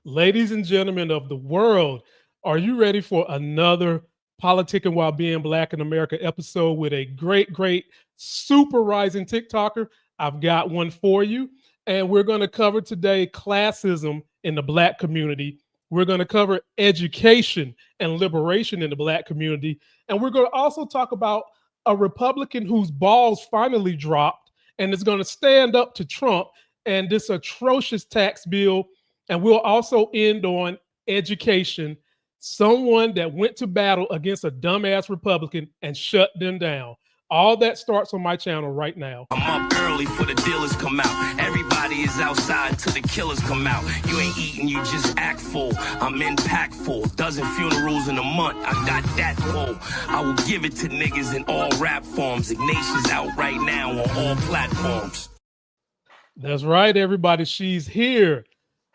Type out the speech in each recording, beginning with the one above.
Ladies and gentlemen of the world, are you ready for another Politicking While Being Black in America episode with a great, super rising TikToker? I've got one for you. And we're going to cover today classism in the Black community. We're going to cover education and liberation in the Black community. And we're going to also talk about a Republican whose balls finally dropped and is going to stand up to Trump and this atrocious tax bill. And we'll also end on education, someone that went to battle against a dumbass Republican and shut them down. All that starts on my channel right now. I'm up early for the dealers come out. Everybody is outside till the killers come out. You ain't eating, you just act full. I'm impactful. Dozen funerals in a month. I got that pull. I will give it to niggas in all rap forms. Ignatius out right now on all platforms. That's right, everybody. She's here.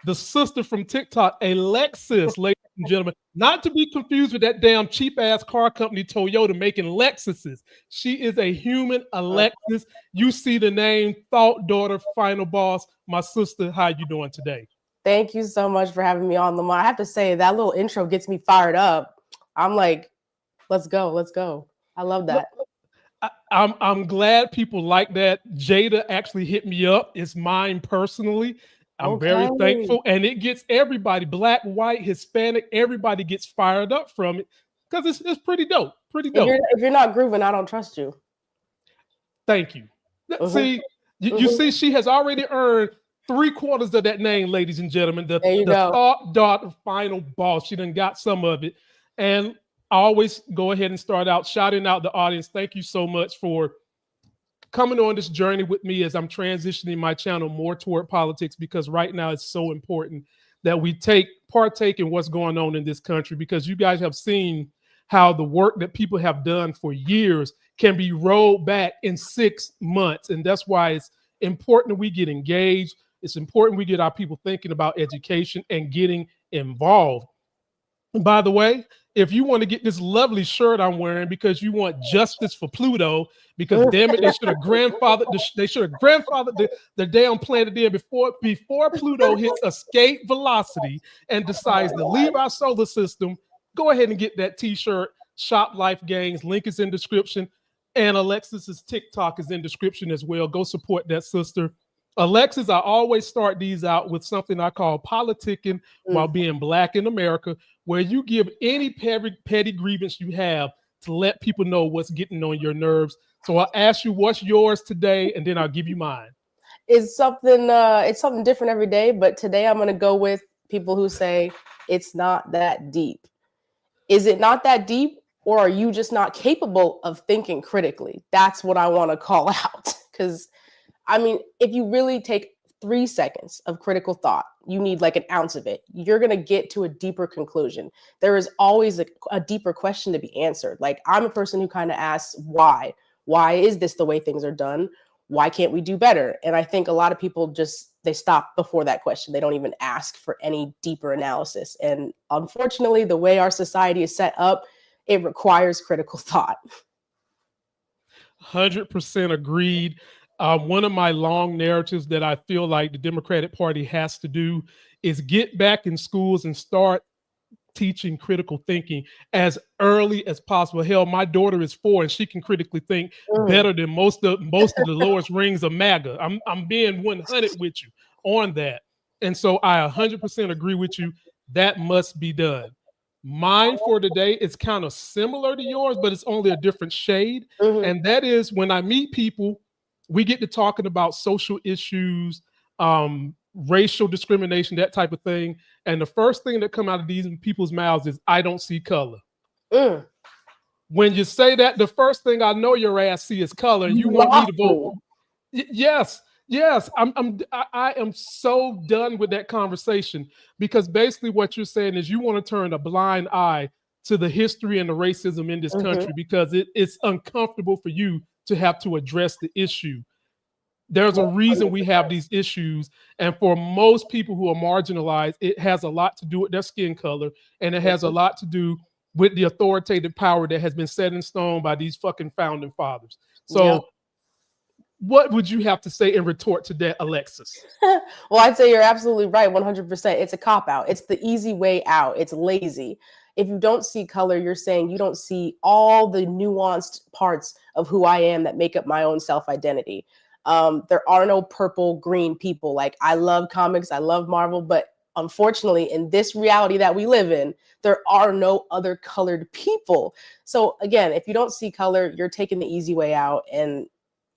The sister from TikTok, Alexis, ladies and gentlemen, not to be confused with that damn cheap ass car company Toyota making Lexuses. She is a human Alexis. You see the name, thought daughter, final boss. My sister, how you doing today? Thank you so much for having me on, Lamont. I have to say that little intro gets me fired up. I'm like, let's go, let's go. I love that. I'm glad people like that. Jada actually hit me up. It's mine personally. I'm very thankful, and it gets everybody, black, white, Hispanic, everybody gets fired up from it because it's pretty dope, pretty dope. If you're not grooving, I don't trust you. Thank you. See, you see, she has already earned 3/4 of that name, ladies and gentlemen. The thought daughter, final boss. She done got some of it, and I always go ahead and start out shouting out the audience. Thank you so much for coming on this journey with me as I'm transitioning my channel more toward politics, because right now it's so important that we partake in what's going on in this country, because you guys have seen how the work that people have done for years can be rolled back in 6 months. And that's why it's important that we get engaged. It's important we get our people thinking about education and getting involved. And by the way, if you want to get this lovely shirt I'm wearing because you want justice for Pluto, because damn it, they should have grandfathered the damn planet there before Pluto hits escape velocity and decides to leave our solar system. Go ahead and get that t-shirt. Shop Life Gains, link is in description, and Alexis's TikTok is in description as well. Go support that sister. Alexis, I always start these out with something I call politicking while being black in America, where you give any petty grievance you have to let people know what's getting on your nerves. So I'll ask you what's yours today, and then I'll give you mine. It's something different every day, but today I'm going to go with people who say it's not that deep. Is it not that deep, or are you just not capable of thinking critically? That's what I want to call out, because I mean, if you really take 3 seconds of critical thought, you need like an ounce of it. You're going to get to a deeper conclusion. There is always a deeper question to be answered. Like, I'm a person who kind of asks, why? Why is this the way things are done? Why can't we do better? And I think a lot of people they stop before that question. They don't even ask for any deeper analysis. And unfortunately, the way our society is set up, it requires critical thought. 100% agreed. One of my long narratives that I feel like the Democratic Party has to do is get back in schools and start teaching critical thinking as early as possible. Hell, my daughter is 4 and she can critically think better than most of the lowest rings of MAGA. I'm being 100 with you on that. And so I 100% agree with you. That must be done. Mine for today is kind of similar to yours, but it's only a different shade. And that is, when I meet people, we get to talking about social issues, racial discrimination, that type of thing. And the first thing that come out of these people's mouths is, I don't see color. When you say that, the first thing I know your ass see is color, and you want me to vote. Yes. I am so done with that conversation, because basically what you're saying is you want to turn a blind eye to the history and the racism in this country, because it's uncomfortable for you to have to address the issue. There's a reason we have these issues. And for most people who are marginalized, it has a lot to do with their skin color. And it has a lot to do with the authoritative power that has been set in stone by these fucking founding fathers. So what would you have to say in retort to that, Alexis? Well, I'd say you're absolutely right, 100%. It's a cop-out. It's the easy way out. It's lazy. If you don't see color, you're saying you don't see all the nuanced parts of who I am that make up my own self-identity. There are no purple, green people. Like, I love comics, I love Marvel, but unfortunately, in this reality that we live in, there are no other colored people. So again, if you don't see color, you're taking the easy way out, and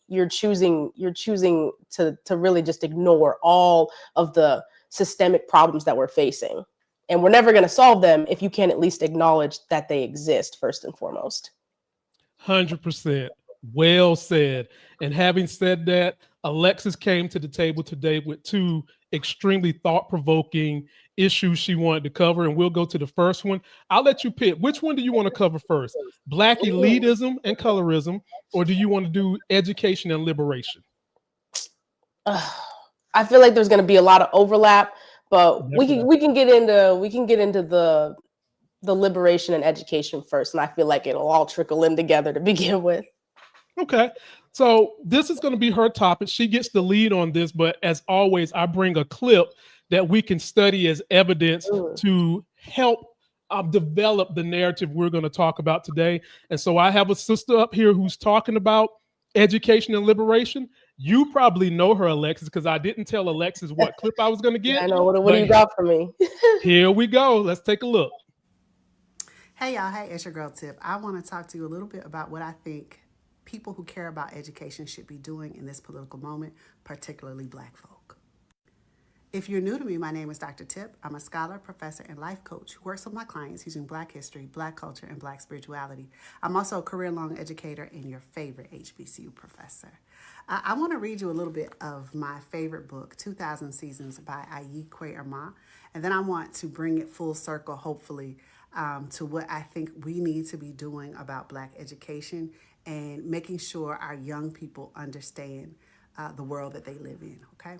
you're choosing to really just ignore all of the systemic problems that we're facing. And we're never going to solve them if you can't at least acknowledge that they exist first and foremost. 100%. Well said. And having said that, Alexis came to the table today with two extremely thought-provoking issues she wanted to cover, and we'll go to the first one. I'll let you pick. Which one do you want to cover first? Black elitism and colorism, or do you want to do education and liberation? I feel like there's going to be a lot of overlap, but we can get into the liberation and education first, and I feel like it'll all trickle in together to begin with. Okay. So this is going to be her topic. She gets the lead on this, but as always, I bring a clip that we can study as evidence to help develop the narrative we're going to talk about today. And so I have a sister up here who's talking about education and liberation. You probably know her, Alexis, because I didn't tell Alexis what clip I was going to get. Yeah, I know. What do you got for me? Here we go. Let's take a look. Hey, y'all. Hey, it's your girl, Tip. I want to talk to you a little bit about what I think people who care about education should be doing in this political moment, particularly Black folk. If you're new to me, my name is Dr. Tip. I'm a scholar, professor, and life coach who works with my clients using Black history, Black culture, and Black spirituality. I'm also a career-long educator and your favorite HBCU professor. I want to read you a little bit of my favorite book, 2000 Seasons by Ayikwe Irma, and then I want to bring it full circle, hopefully, to what I think we need to be doing about Black education and making sure our young people understand the world that they live in, okay?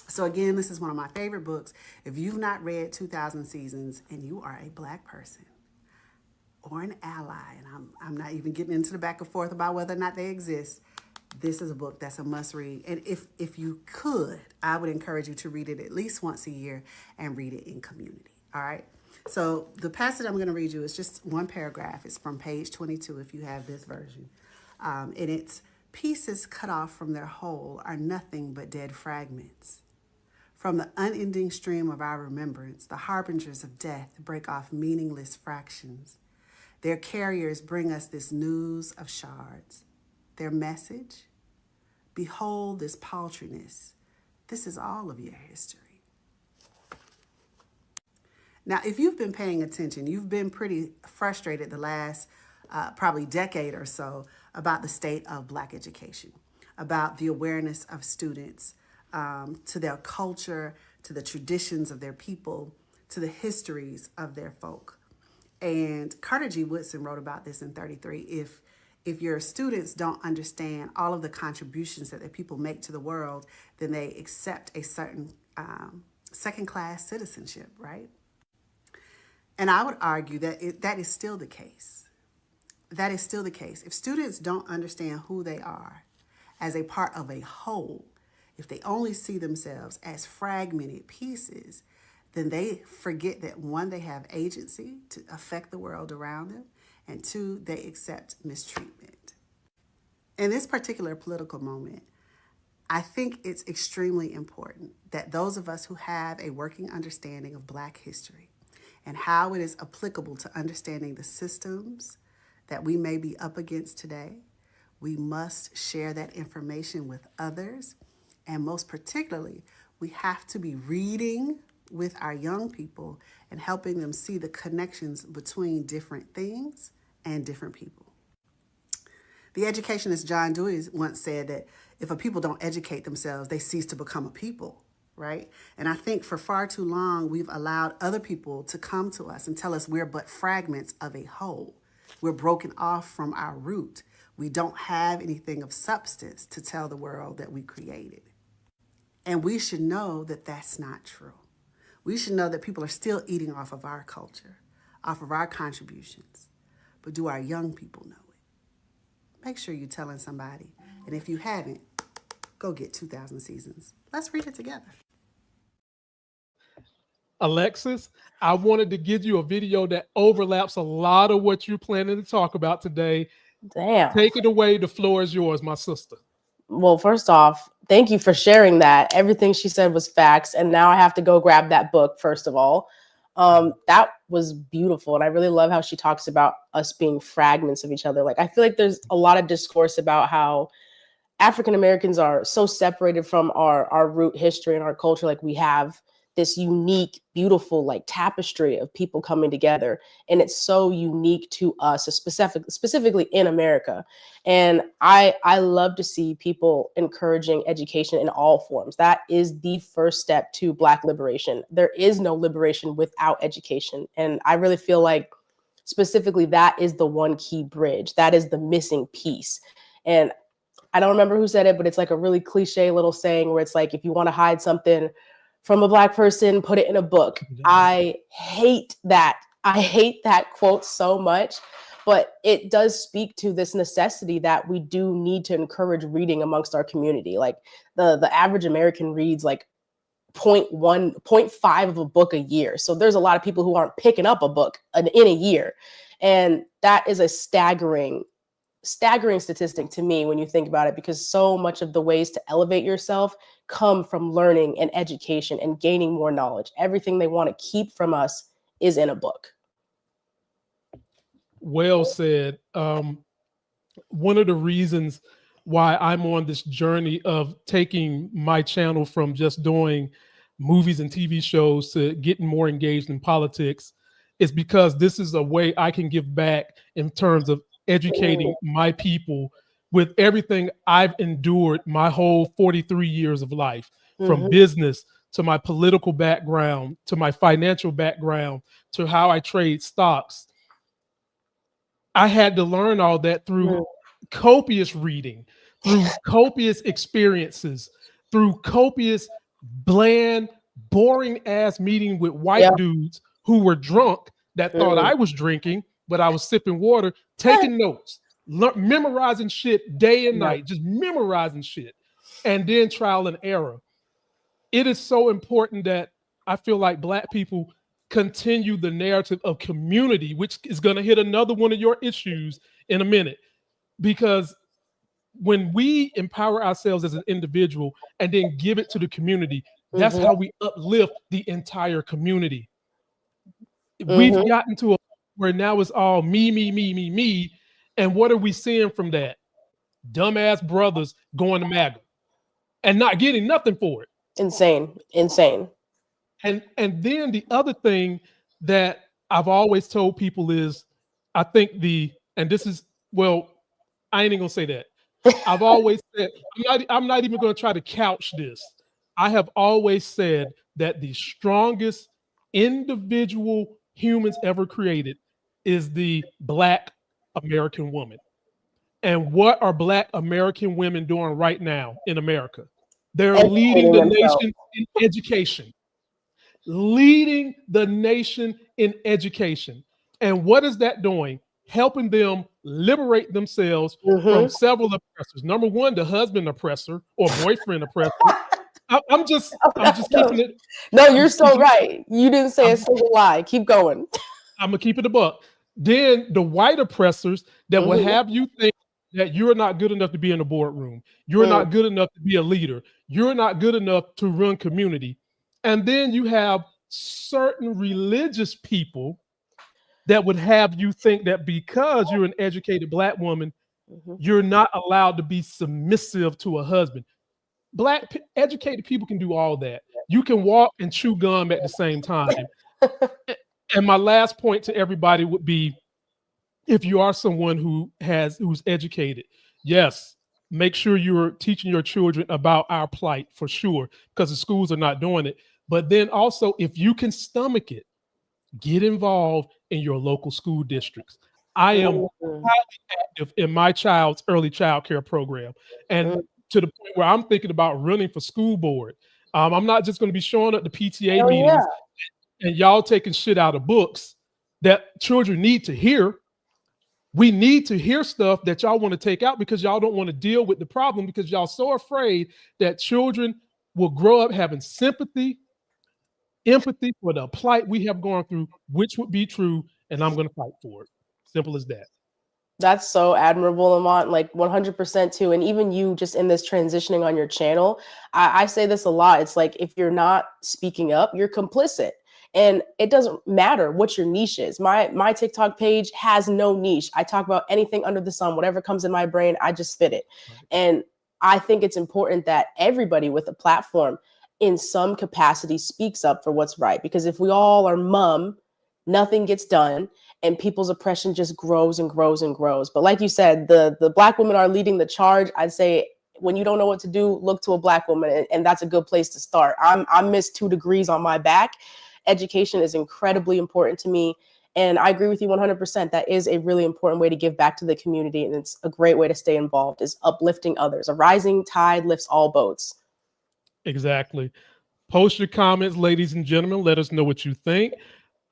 So again, this is one of my favorite books. If you've not read 2000 Seasons and you are a Black person or an ally, and I'm not even getting into the back and forth about whether or not they exist, this is a book that's a must read. And if you could, I would encourage you to read it at least once a year and read it in community, all right? So the passage I'm going to read you is just one paragraph. It's from page 22 if you have this version. And it's, pieces cut off from their whole are nothing but dead fragments. From the unending stream of our remembrance, the harbingers of death break off meaningless fractions. Their carriers bring us this news of shards. Their message, behold this paltriness. This is all of your history. Now, if you've been paying attention, you've been pretty frustrated the last probably decade or so about the state of Black education, about the awareness of students to their culture, to the traditions of their people, to the histories of their folk. And Carter G. Woodson wrote about this in 33. If your students don't understand all of the contributions that their people make to the world, then they accept a certain second-class citizenship, right? And I would argue that that is still the case. That is still the case. If students don't understand who they are as a part of a whole, if they only see themselves as fragmented pieces, then they forget that, one, they have agency to affect the world around them, and two, they accept mistreatment. In this particular political moment, I think it's extremely important that those of us who have a working understanding of Black history and how it is applicable to understanding the systems that we may be up against today, we must share that information with others. And most particularly, we have to be reading with our young people and helping them see the connections between different things and different people. The educationist John Dewey once said that if a people don't educate themselves, they cease to become a people. Right? And I think for far too long, we've allowed other people to come to us and tell us we're but fragments of a whole. We're broken off from our root. We don't have anything of substance to tell the world that we created. And we should know that that's not true. We should know that people are still eating off of our culture, off of our contributions. But do our young people know it? make sure you're telling somebody. And if you haven't, go get 2,000 Seasons. Let's read it together. Alexis, I wanted to give you a video that overlaps a lot of what you're planning to talk about today. Damn. Take it away. The floor is yours, my sister. Well, first off, thank you for sharing that. Everything she said was facts. And now I have to go grab that book, first of all. That was beautiful. And I really love how she talks about us being fragments of each other. Like, I feel like there's a lot of discourse about how African Americans are so separated from our root history and our culture. Like, we have this unique, beautiful, like, tapestry of people coming together. And it's so unique to us, specifically in America. And I love to see people encouraging education in all forms. That is the first step to Black liberation. There is no liberation without education. And I really feel like specifically that is the one key bridge. That is the missing piece. And I don't remember who said it, but it's like a really cliche little saying where it's like, if you want to hide something from a Black person, put it in a book. I hate that. I hate that quote so much, but it does speak to this necessity that we do need to encourage reading amongst our community. Like, the average American reads like 0.1, 0.5 of a book a year. So there's a lot of people who aren't picking up a book in a year. And that is a staggering statistic to me when you think about it, because so much of the ways to elevate yourself come from learning and education and gaining more knowledge. Everything they want to keep from us is in a book. Well said. One of the reasons why I'm on this journey of taking my channel from just doing movies and TV shows to getting more engaged in politics is because this is a way I can give back in terms of educating my people with everything I've endured my whole 43 years of life, from business to my political background, to my financial background, to how I trade stocks. I had to learn all that through copious reading, through copious experiences, through copious, bland, boring ass meeting with white dudes who were drunk that thought I was drinking, but I was sipping water, taking notes, memorizing shit day and night, just memorizing shit, and then trial and error. It is so important that I feel like Black people continue the narrative of community, which is going to hit another one of your issues in a minute. Because when we empower ourselves as an individual and then give it to the community, that's how we uplift the entire community. We've gotten to a point where now it's all me. And what are we seeing from that? Dumbass brothers going to MAGA and not getting nothing for it. Insane. And then the other thing that I've always told people is, I think and this is, well, I ain't even gonna say that. I've always said, I'm not even gonna try to couch this. I have always said that the strongest individual humans ever created is the Black American woman. And what are Black American women doing right now in America? They're leading the nation in education. Leading the nation in education. And what is that doing? Helping them liberate themselves from several oppressors. Number one, the husband oppressor or boyfriend oppressor. I'm just keeping it. No, you're so right. You didn't say a single lie. Keep going. I'm gonna keep it a buck. Then the white oppressors that will have you think that you're not good enough to be in the boardroom. You're not good enough to be a leader. You're not good enough to run community. And then you have certain religious people that would have you think that because you're an educated Black woman, you're not allowed to be submissive to a husband. Black educated people can do all that. You can walk and chew gum at the same time. And my last point to everybody would be, if you are someone who's educated, yes, make sure you're teaching your children about our plight for sure, because the schools are not doing it. But then also, if you can stomach it, get involved in your local school districts. I am highly active in my child's early child care program. And to the point where I'm thinking about running for school board. I'm not just going to be showing up to PTA meetings and y'all taking shit out of books that children need to hear. We need to hear stuff that y'all want to take out because y'all don't want to deal with the problem because y'all so afraid that children will grow up having sympathy, empathy for the plight we have gone through, which would be true, and I'm going to fight for it. Simple as that. That's so admirable, Lamont, like 100% too. And even you just in this transitioning on your channel, I say this a lot. It's like, if you're not speaking up, you're complicit. And it doesn't matter what your niche is. My TikTok page has no niche. I talk about anything under the sun, whatever comes in my brain, I just spit it. Right. And I think it's important that everybody with a platform in some capacity speaks up for what's right. Because if we all are mum, nothing gets done. And people's oppression just grows and grows and grows. But like you said, the Black women are leading the charge. I'd say when you don't know what to do, look to a Black woman, and that's a good place to start. I missed 2 degrees on my back. Education is incredibly important to me. And I agree with you 100%. That is a really important way to give back to the community. And it's a great way to stay involved, is uplifting others. A rising tide lifts all boats. Exactly. Post your comments, ladies and gentlemen. Let us know what you think.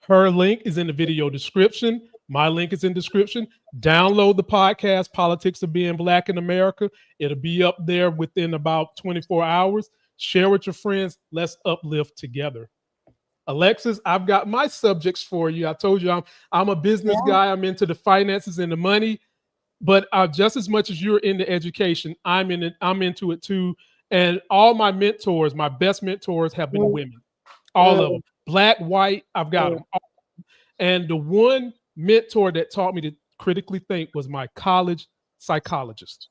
Her link is in the video description. My link is in description. Download the podcast, Politics of Being Black in America. It'll be up there within about 24 hours. Share with your friends. Let's uplift together. Alexis, I've got my subjects for you. I told you I'm a business guy. I'm into the finances and the money, but just as much as you're into education, I'm into it too. And all my mentors, my best mentors, have been women. All of them. Black, white, I've got them. And the one mentor that taught me to critically think was my college psychologist.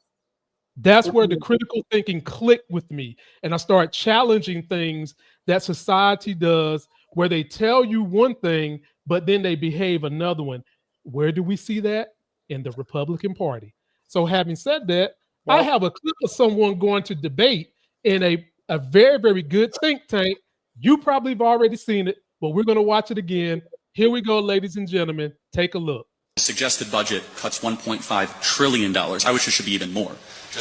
That's where the critical thinking clicked with me. And I started challenging things that society does, where they tell you one thing, but then they behave another one. Where do we see that? In the Republican Party. So having said that, I have a clip of someone going to debate in a very, very good think tank. You probably have already seen it, but we're going to watch it again. Here we go, ladies and gentlemen. Take a look. The suggested budget cuts $1.5 trillion. I wish it should be even more.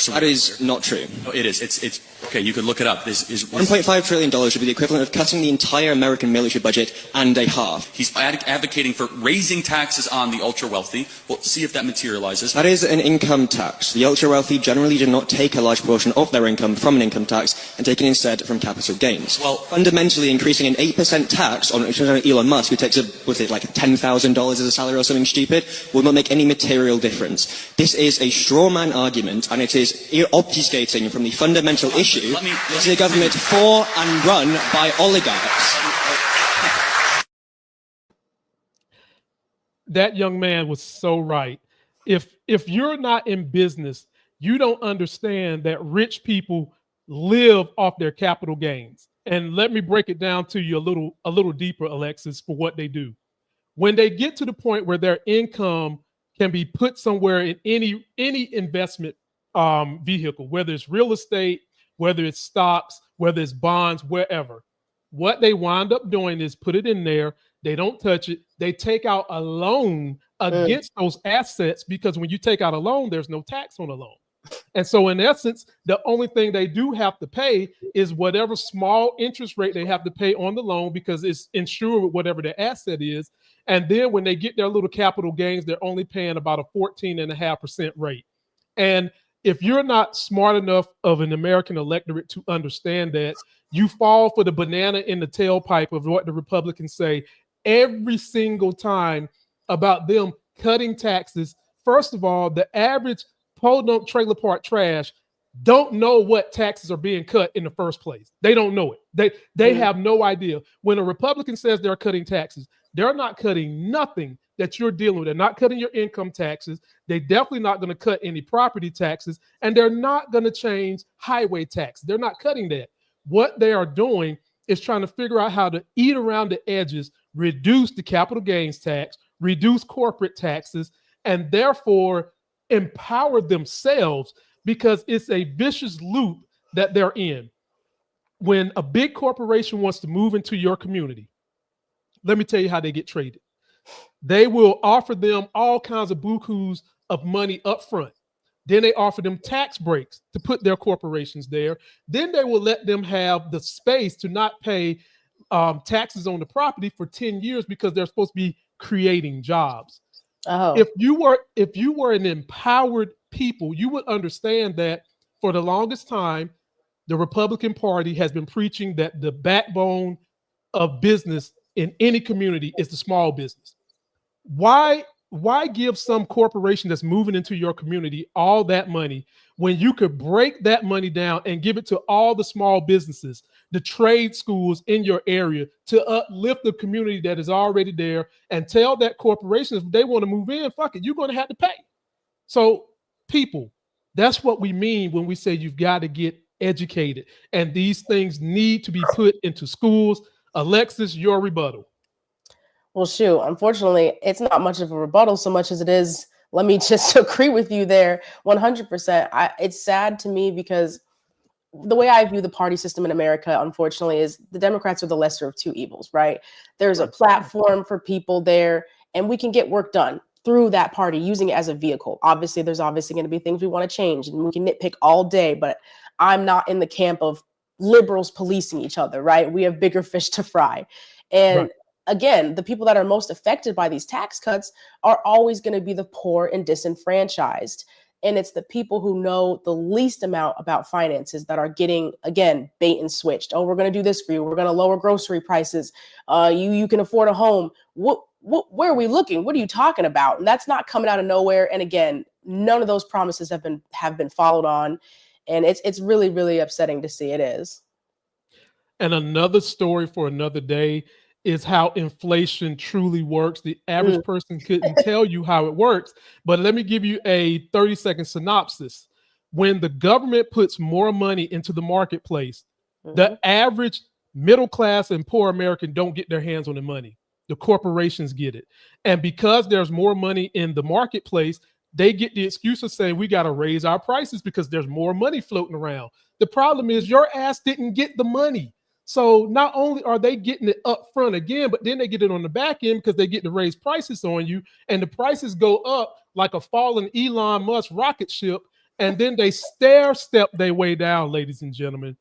That is not true. No, it is. It's okay. You can look it up. This is $1.5 trillion should be the equivalent of cutting the entire American military budget and a half. He's advocating for raising taxes on the ultra wealthy. We'll see if that materializes. That is an income tax. The ultra wealthy generally do not take a large portion of their income from an income tax and take it instead from capital gains. Well, fundamentally increasing an 8% tax on Elon Musk, who takes like $10,000 as a salary or something stupid, will not make any material difference. This is a straw man argument, and it is obfuscating from the fundamental issue. This is a government for and run by oligarchs. That young man was so right. If you're not in business, you don't understand that rich people live off their capital gains. And let me break it down to you a little deeper, Alexis, for what they do. When they get to the point where their income can be put somewhere in any investment vehicle, whether it's real estate, whether it's stocks, whether it's bonds, wherever, what they wind up doing is put it in there. They don't touch it. They take out a loan against those assets, because when you take out a loan, there's no tax on a loan. And so in essence, the only thing they do have to pay is whatever small interest rate they have to pay on the loan, because it's insured with whatever their asset is. And then when they get their little capital gains, they're only paying about a 14.5% rate. And if you're not smart enough of an American electorate to understand that, you fall for the banana in the tailpipe of what the Republicans say every single time about them cutting taxes. First of all, the average podunk trailer park trash don't know what taxes are being cut in the first place. They don't know it. They have no idea. When a Republican says they're cutting taxes, they're not cutting nothing that you're dealing with. They're not cutting your income taxes. They're definitely not going to cut any property taxes, and they're not going to change highway tax. They're not cutting that. What they are doing is trying to figure out how to eat around the edges, reduce the capital gains tax, reduce corporate taxes, and therefore empower themselves, because it's a vicious loop that they're in. When a big corporation wants to move into your community, let me tell you how they get traded. They will offer them all kinds of bukus of money up front. Then they offer them tax breaks to put their corporations there. Then they will let them have the space to not pay taxes on the property for 10 years, because they're supposed to be creating jobs. Oh. If you were an empowered people, you would understand that for the longest time, the Republican Party has been preaching that the backbone of business in any community is the small business. Why give some corporation that's moving into your community all that money when you could break that money down and give it to all the small businesses, the trade schools in your area, to uplift the community that is already there, and tell that corporation if they want to move in, fuck it, you're going to have to pay. So people, that's what we mean when we say you've got to get educated, and these things need to be put into schools. Alexis, your rebuttal. Well, shoot, unfortunately, it's not much of a rebuttal so much as it is, let me just agree with you there 100%. It's sad to me because the way I view the party system in America, unfortunately, is the Democrats are the lesser of two evils, right? There's a platform for people there, and we can get work done through that party using it as a vehicle. Obviously, there's obviously going to be things we want to change, and we can nitpick all day, but I'm not in the camp of liberals policing each other, right? We have bigger fish to fry. And again, the people that are most affected by these tax cuts are always going to be the poor and disenfranchised. And it's the people who know the least amount about finances that are getting, again, bait and switched. Oh, we're going to do this for you. We're going to lower grocery prices. You can afford a home. Where are we looking? What are you talking about? And that's not coming out of nowhere. And again, none of those promises have been followed on. And it's really, really upsetting to see. It is. And another story for another day is how inflation truly works. The average person couldn't tell you how it works, but let me give you a 30-second synopsis. When the government puts more money into the marketplace, the average middle class and poor American don't get their hands on the money. The corporations get it. And because there's more money in the marketplace, they get the excuse of saying, we got to raise our prices because there's more money floating around. The problem is your ass didn't get the money. So not only are they getting it up front again, but then they get it on the back end because they get to raise prices on you, and the prices go up like a fallen Elon Musk rocket ship, and then they stair step their way down, ladies and gentlemen.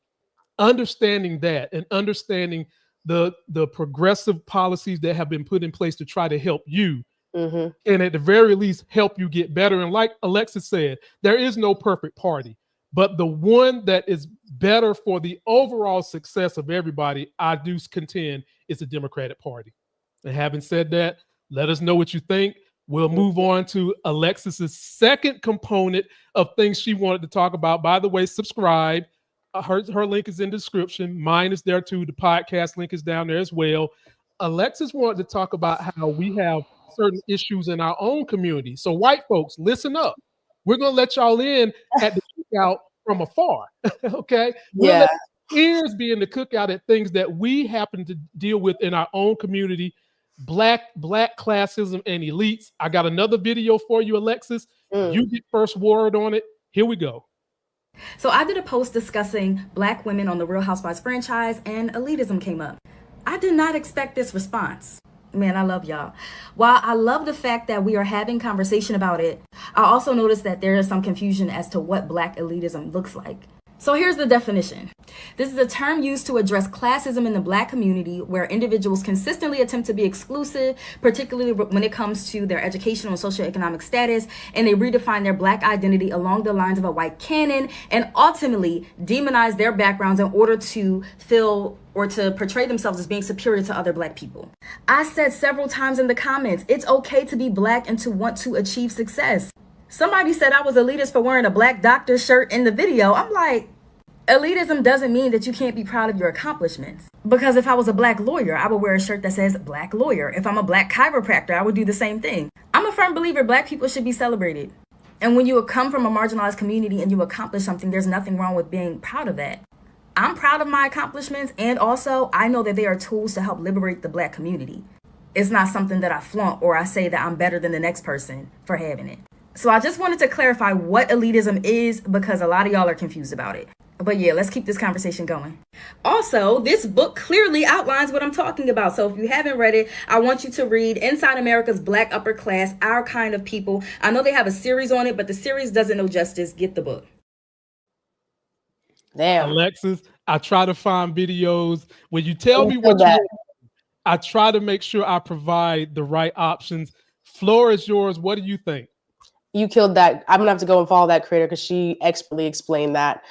Understanding that and understanding the progressive policies that have been put in place to try to help you, and at the very least help you get better. And like Alexis said, there is no perfect party. But the one that is better for the overall success of everybody, I do contend, is the Democratic Party. And having said that, let us know what you think. We'll move on to Alexis's second component of things she wanted to talk about. By the way, subscribe. Her link is in the description. Mine is there too. The podcast link is down there as well. Alexis wanted to talk about how we have certain issues in our own community. So white folks, listen up. We're going to let y'all in at the cookout from afar, okay? We'll let ears be in the cookout at things that we happen to deal with in our own community, black classism and elites. I got another video for you, Alexis. You get first word on it. Here we go. So I did a post discussing Black women on the Real Housewives franchise, and elitism came up. I did not expect this response. Man, I love y'all. While I love the fact that we are having conversation about it, I also noticed that there is some confusion as to what Black elitism looks like. So here's the definition. This is a term used to address classism in the Black community, where individuals consistently attempt to be exclusive, particularly when it comes to their educational and socioeconomic status, and they redefine their Black identity along the lines of a white canon, and ultimately demonize their backgrounds in order to fill or to portray themselves as being superior to other Black people. I said several times in the comments, it's okay to be Black and to want to achieve success. Somebody said I was elitist for wearing a Black doctor shirt in the video. I'm like, elitism doesn't mean that you can't be proud of your accomplishments. Because if I was a Black lawyer, I would wear a shirt that says Black lawyer. If I'm a Black chiropractor, I would do the same thing. I'm a firm believer Black people should be celebrated. And when you come from a marginalized community and you accomplish something, there's nothing wrong with being proud of that. I'm proud of my accomplishments, and also I know that they are tools to help liberate the Black community. It's not something that I flaunt or I say that I'm better than the next person for having it. So I just wanted to clarify what elitism is, because a lot of y'all are confused about it. But yeah, let's keep this conversation going. Also, this book clearly outlines what I'm talking about. So if you haven't read it, I want you to read Inside America's Black Upper Class, Our Kind of People. I know they have a series on it, but the series doesn't know justice. Get the book. Damn. Alexis, I try to find videos. When you tell me what you want, I try to make sure I provide the right options Floor is yours. What do you think? You killed that. I'm gonna have to go and follow that creator because she expertly explained that.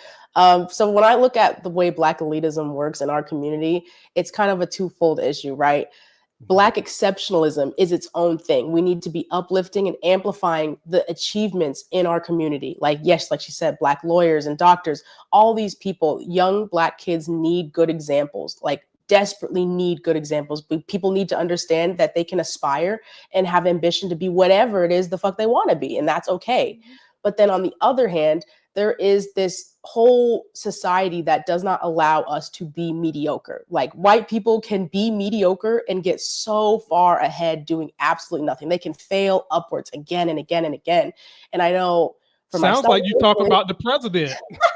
So when I look at the way Black elitism works in our community, it's kind of a twofold issue, right? Black exceptionalism is its own thing. We need to be uplifting and amplifying the achievements in our community. Like, yes, like she said, Black lawyers and doctors, all these people, young Black kids need good examples, like desperately need good examples. People need to understand that they can aspire and have ambition to be whatever it is the fuck they want to be. And that's okay. But then on the other hand, there is this whole society that does not allow us to be mediocre. Like, white people can be mediocre and get so far ahead doing absolutely nothing. They can fail upwards again and again and again. And I know for sounds myself, like you talking about the president.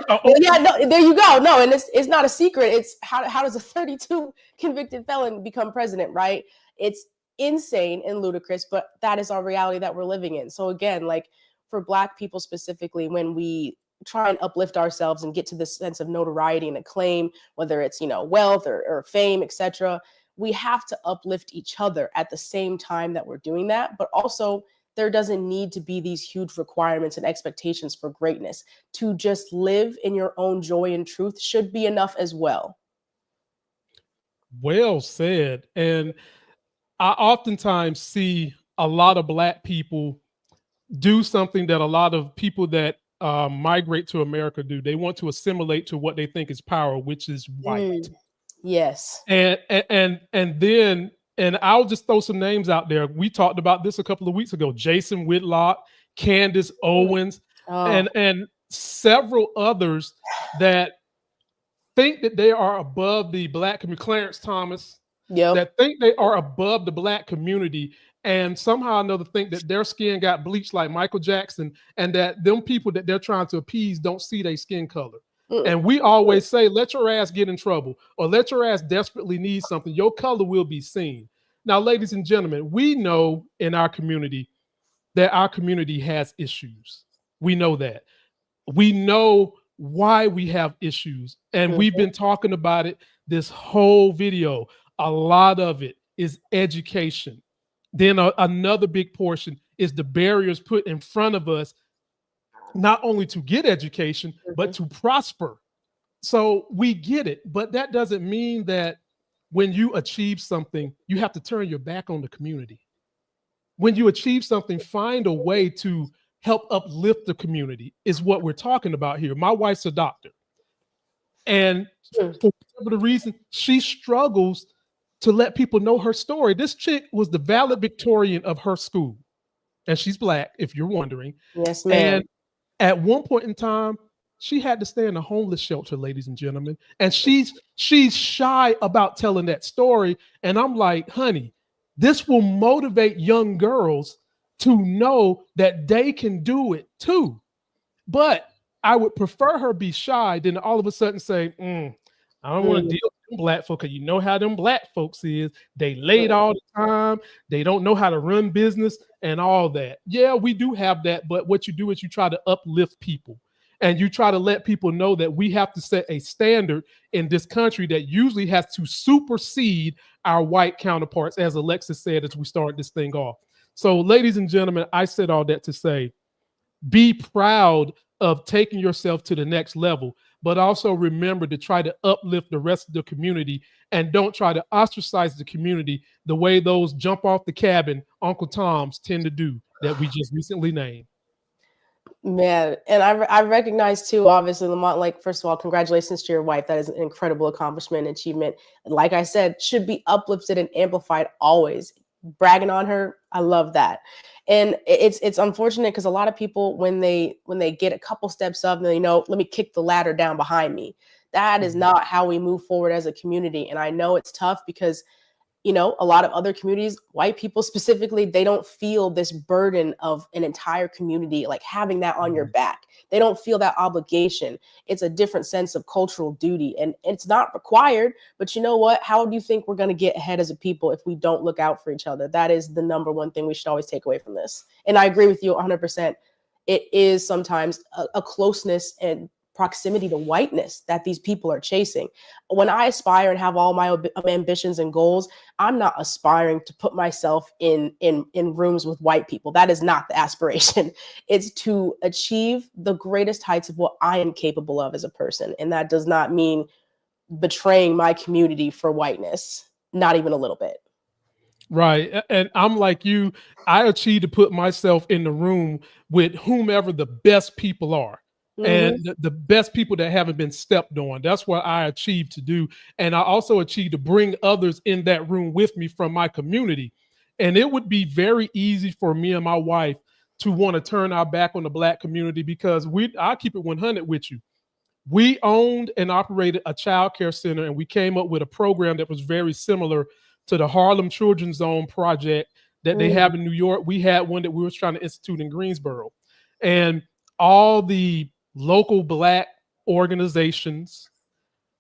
Yeah, no, there you go. No, and it's not a secret. It's how does a 32 convicted felon become president, right? It's insane and ludicrous, but that is our reality that we're living in. So again, like for Black people specifically, when we try and uplift ourselves and get to this sense of notoriety and acclaim, whether it's, wealth or fame, etc., we have to uplift each other at the same time that we're doing that. But also, there doesn't need to be these huge requirements and expectations for greatness. To just live in your own joy and truth should be enough as well. Well said. And I oftentimes see a lot of Black people do something that a lot of people that migrate to America do. They want to assimilate to what they think is power, which is white. Yes. And then I'll just throw some names out there. We talked about this a couple of weeks ago. Jason Whitlock, Candace Owens, and several others that think that they are above the Black community. Clarence Thomas, that think they are above the Black community, and somehow or another think that their skin got bleached like Michael Jackson, and that them people that they're trying to appease don't see their skin color. And we always say, let your ass get in trouble, or let your ass desperately need something. Your color will be seen. Now, ladies and gentlemen, we know in our community that our community has issues. We know that. We know why we have issues. And we've been talking about it this whole video. A lot of it is education. Then another big portion is the barriers put in front of us, not only to get education, but to prosper. So we get it, but that doesn't mean that when you achieve something, you have to turn your back on the community. When you achieve something, find a way to help uplift the community is what we're talking about here. My wife's a doctor. And for whatever the reason, she struggles to let people know her story. This chick was the valedictorian of her school. And she's Black, if you're wondering. Yes, ma'am. And at one point in time, she had to stay in a homeless shelter, ladies and gentlemen. And she's shy about telling that story. And I'm like, honey, this will motivate young girls to know that they can do it too. But I would prefer her be shy than all of a sudden say, I don't want to deal with them Black folk, because you know how them Black folks is. They late all the time. They don't know how to run business and all that. Yeah, we do have that. But what you do is you try to uplift people. And you try to let people know that we have to set a standard in this country that usually has to supersede our white counterparts, as Alexis said as we started this thing off. So, ladies and gentlemen, I said all that to say, be proud of taking yourself to the next level, but also remember to try to uplift the rest of the community, and don't try to ostracize the community the way those jump off the cabin Uncle Toms tend to do that we just recently named. Man, and I recognize too, obviously, Lamont, like, first of all, congratulations to your wife. That is an incredible accomplishment and achievement. Like I said, should be uplifted and amplified always. Bragging on her, I love that. And it's unfortunate because a lot of people, when they get a couple steps up, they let me kick the ladder down behind me. That is not how we move forward as a community. And I know it's tough because a lot of other communities, white people specifically, they don't feel this burden of an entire community, like having that on your back. They don't feel that obligation. It's a different sense of cultural duty, and it's not required. But you know what? How do you think we're going to get ahead as a people if we don't look out for each other? That is the number one thing we should always take away from this. And I agree with you 100%. It is sometimes a closeness and proximity to whiteness that these people are chasing. When I aspire and have all my ambitions and goals, I'm not aspiring to put myself in rooms with white people. That is not the aspiration. It's to achieve the greatest heights of what I am capable of as a person. And that does not mean betraying my community for whiteness, not even a little bit. Right. And I'm like you, I achieve to put myself in the room with whomever the best people are. And the best people that haven't been stepped on. That's what I achieve to do. And I also achieve to bring others in that room with me from my community. And it would be very easy for me and my wife to want to turn our back on the Black community, because I'll keep it 100 with you. We owned and operated a child care center, and we came up with a program that was very similar to the Harlem Children's Zone project that they have in New York. We had one that we were trying to institute in Greensboro. And all the local Black organizations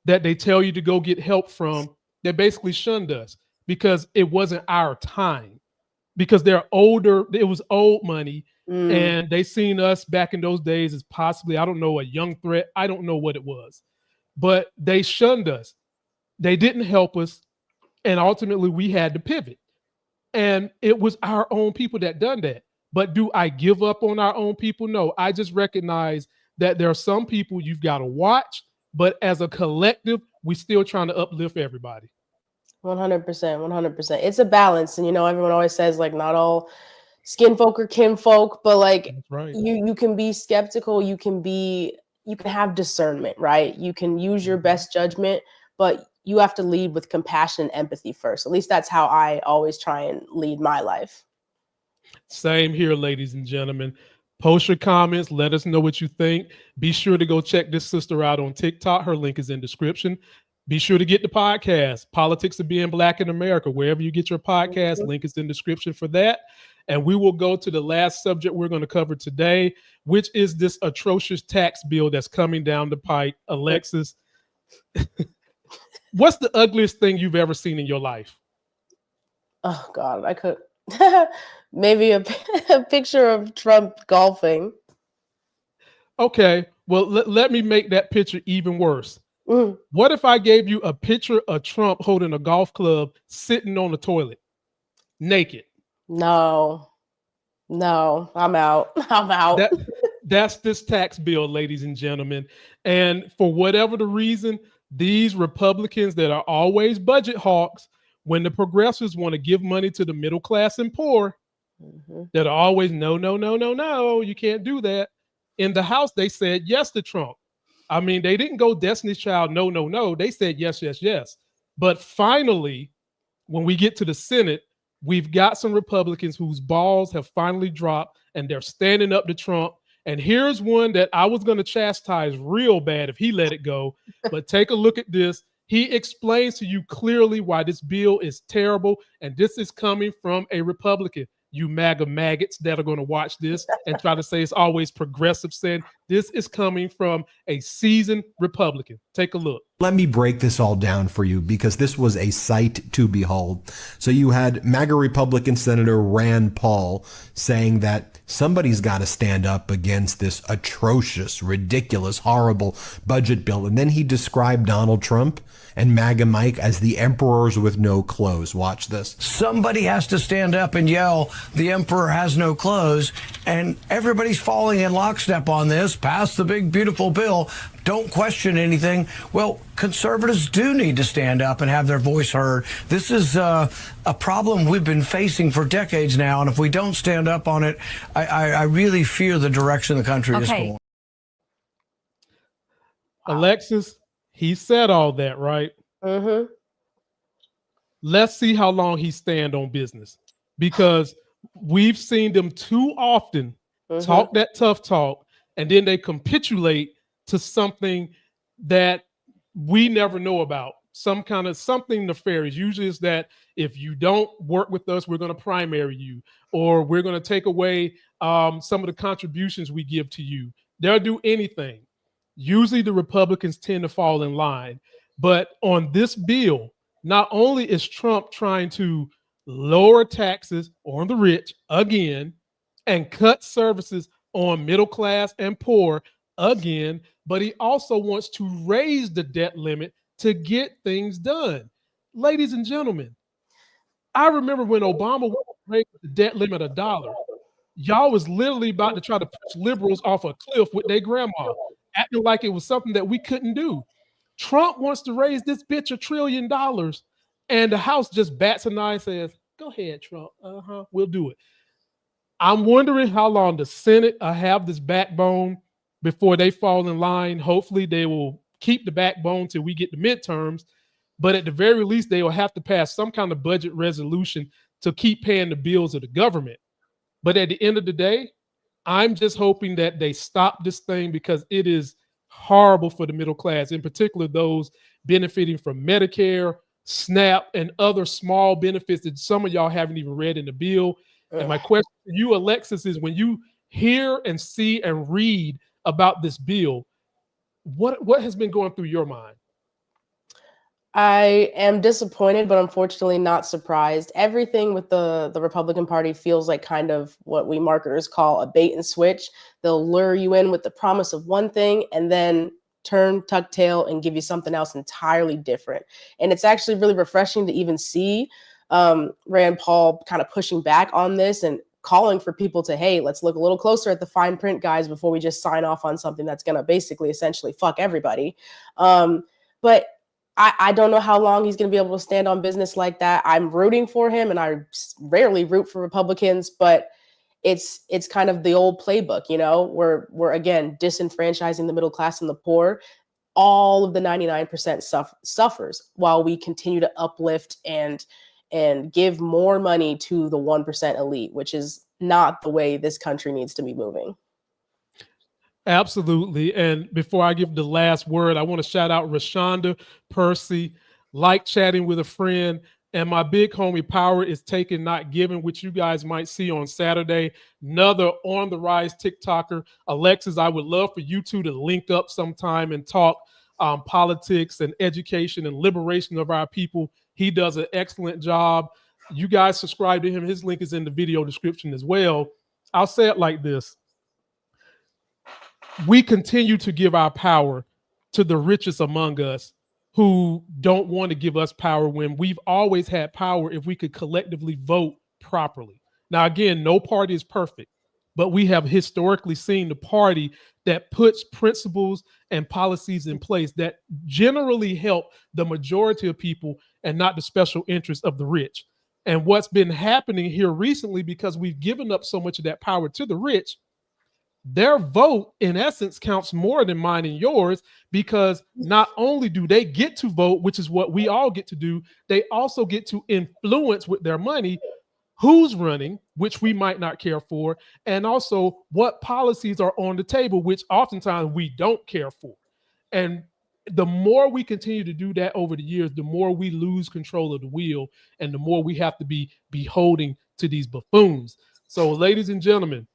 that they tell you to go get help from, they basically shunned us because it wasn't our time, because they're older. It was old money. And they seen us back in those days as possibly, I don't know, a young threat. I don't know what it was, but they shunned us. They didn't help us. And ultimately we had to pivot. And it was our own people that done that. But do I give up on our own people? No, I just recognize that there are some people you've got to watch, but as a collective, we still trying to uplift everybody. 100%, 100%. It's a balance. And, everyone always says, like, not all skin folk or kin folk, but like you can be skeptical, you can have discernment, right? You can use your best judgment, but you have to lead with compassion and empathy first. At least that's how I always try and lead my life. Same here, ladies and gentlemen. Post your comments. Let us know what you think. Be sure to go check this sister out on TikTok. Her link is in description. Be sure to get the podcast, Politics of Being Black in America, wherever you get your podcast. Link is in description for that. And we will go to the last subject we're going to cover today, which is this atrocious tax bill that's coming down the pike. Alexis, what's the ugliest thing you've ever seen in your life? Oh, God, I could maybe a picture of Trump golfing. Okay, well, let me make that picture even worse. What if I gave you a picture of Trump holding a golf club sitting on the toilet, naked? No, I'm out. That's this tax bill, ladies and gentlemen. And for whatever the reason, these Republicans that are always budget hawks, when the progressives want to give money to the middle class and poor, that are always, no, you can't do that. In the House, they said yes to Trump. I mean, they didn't go Destiny's Child, no. They said yes. But finally, when we get to the Senate, we've got some Republicans whose balls have finally dropped and they're standing up to Trump. And here's one that I was going to chastise real bad if he let it go. But take a look at this. He explains to you clearly why this bill is terrible. And this is coming from a Republican. You MAGA maggots that are going to watch this and try to say it's always progressive sin. This is coming from a seasoned Republican. Take a look. Let me break this all down for you because this was a sight to behold. So you had MAGA Republican Senator Rand Paul saying that somebody's got to stand up against this atrocious, ridiculous, horrible budget bill. And then he described Donald Trump and MAGA Mike as the emperors with no clothes. Watch this. Somebody has to stand up and yell, the emperor has no clothes. And everybody's falling in lockstep on this. Pass the big, beautiful bill. Don't question anything. Well, conservatives do need to stand up and have their voice heard. This is a problem we've been facing for decades now. And if we don't stand up on it, I really fear the direction the country is going. Alexis, he said all that, right? Let's see how long he stand on business, because we've seen them too often talk that tough talk, and then they capitulate to something that we never know about, something nefarious. Usually it's that if you don't work with us, we're going to primary you, or we're going to take away some of the contributions we give to you. They'll do anything. Usually the Republicans tend to fall in line. But on this bill, not only is Trump trying to lower taxes on the rich again and cut services on middle class and poor again, but he also wants to raise the debt limit to get things done. Ladies and gentlemen, I remember when Obama raised the debt limit $1. Y'all was literally about to try to push liberals off a cliff with their grandma, acting like it was something that we couldn't do. Trump wants to raise this bitch $1 trillion, and the House just bats an eye and says, "Go ahead, Trump. We'll do it." I'm wondering how long the Senate have this backbone before they fall in line. Hopefully, they will keep the backbone till we get the midterms. But at the very least, they will have to pass some kind of budget resolution to keep paying the bills of the government. But at the end of the day, I'm just hoping that they stop this thing because it is horrible for the middle class, in particular those benefiting from Medicare, SNAP, and other small benefits that some of y'all haven't even read in the bill. And my question to you, Alexis, is when you hear and see and read about this bill, what has been going through your mind? I am disappointed, but unfortunately not surprised. Everything with the Republican Party feels like kind of what we marketers call a bait and switch. They'll lure you in with the promise of one thing and then turn tuck tail and give you something else entirely different. And it's actually really refreshing to even see Rand Paul kind of pushing back on this and calling for people to, hey, let's look a little closer at the fine print, guys, before we just sign off on something that's going to basically essentially fuck everybody. But I don't know how long he's going to be able to stand on business like that. I'm rooting for him, and I rarely root for Republicans, but it's kind of the old playbook, you know, we're again disenfranchising the middle class and the poor. All of the 99% suffers while we continue to uplift and give more money to the 1% elite, which is not the way this country needs to be moving. Absolutely. And before I give the last word, I want to shout out Rashonda Percy, like chatting with a friend. And my big homie Power is taking, not giving, which you guys might see on Saturday. Another on the rise TikToker. Alexis, I would love for you two to link up sometime and talk politics and education and liberation of our people. He does an excellent job. You guys subscribe to him. His link is in the video description as well. I'll say it like this. We continue to give our power to the richest among us who don't want to give us power when we've always had power if we could collectively vote properly. Now, again, no party is perfect, but we have historically seen the party that puts principles and policies in place that generally help the majority of people and not the special interests of the rich. And what's been happening here recently, because we've given up so much of that power to the rich, their vote, in essence, counts more than mine and yours, because not only do they get to vote, which is what we all get to do, they also get to influence with their money who's running, which we might not care for, and also what policies are on the table, which oftentimes we don't care for. And the more we continue to do that over the years, the more we lose control of the wheel, and the more we have to be beholden to these buffoons. So, ladies and gentlemen,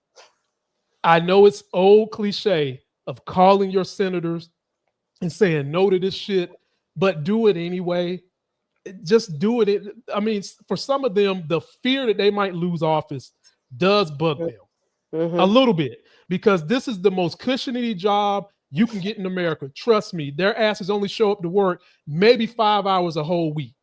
I know it's old cliche of calling your senators and saying no to this shit, but do it anyway. Just do it. I mean, for some of them, the fear that they might lose office does bug them a little bit, because this is the most cushiony job you can get in America. Trust me, their asses only show up to work maybe 5 hours a whole week.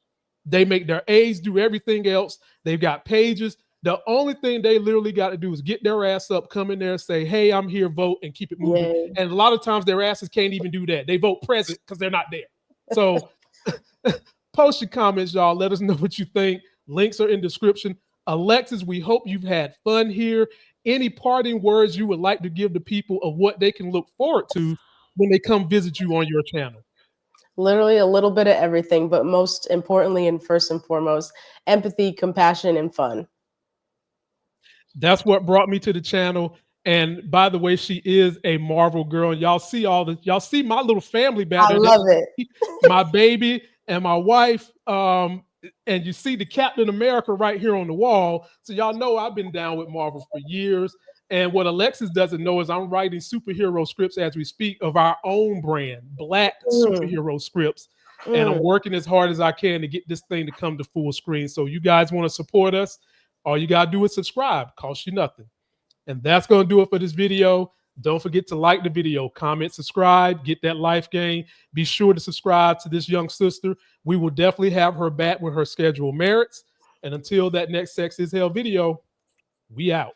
They make their aides do everything else. They've got pages. The only thing they literally got to do is get their ass up, come in there and say, hey, I'm here, vote, and keep it moving. Yay. And a lot of times their asses can't even do that. They vote present because they're not there. So post your comments, y'all. Let us know what you think. Links are in description. Alexis, we hope you've had fun here. Any parting words you would like to give the people of what they can look forward to when they come visit you on your channel? Literally a little bit of everything, but most importantly and first and foremost, empathy, compassion, and fun. That's what brought me to the channel. And by the way, she is a Marvel girl. And y'all see y'all see my little family back there. I love it. My baby and my wife. And you see the Captain America right here on the wall. So y'all know I've been down with Marvel for years. And what Alexis doesn't know is I'm writing superhero scripts as we speak of our own brand, Black superhero scripts. And I'm working as hard as I can to get this thing to come to full screen. So you guys want to support us? All you got to do is subscribe. Costs you nothing. And that's going to do it for this video. Don't forget to like the video, comment, subscribe, get that life gain. Be sure to subscribe to this young sister. We will definitely have her back when her schedule merits. And until that next Sex is Hell video, we out.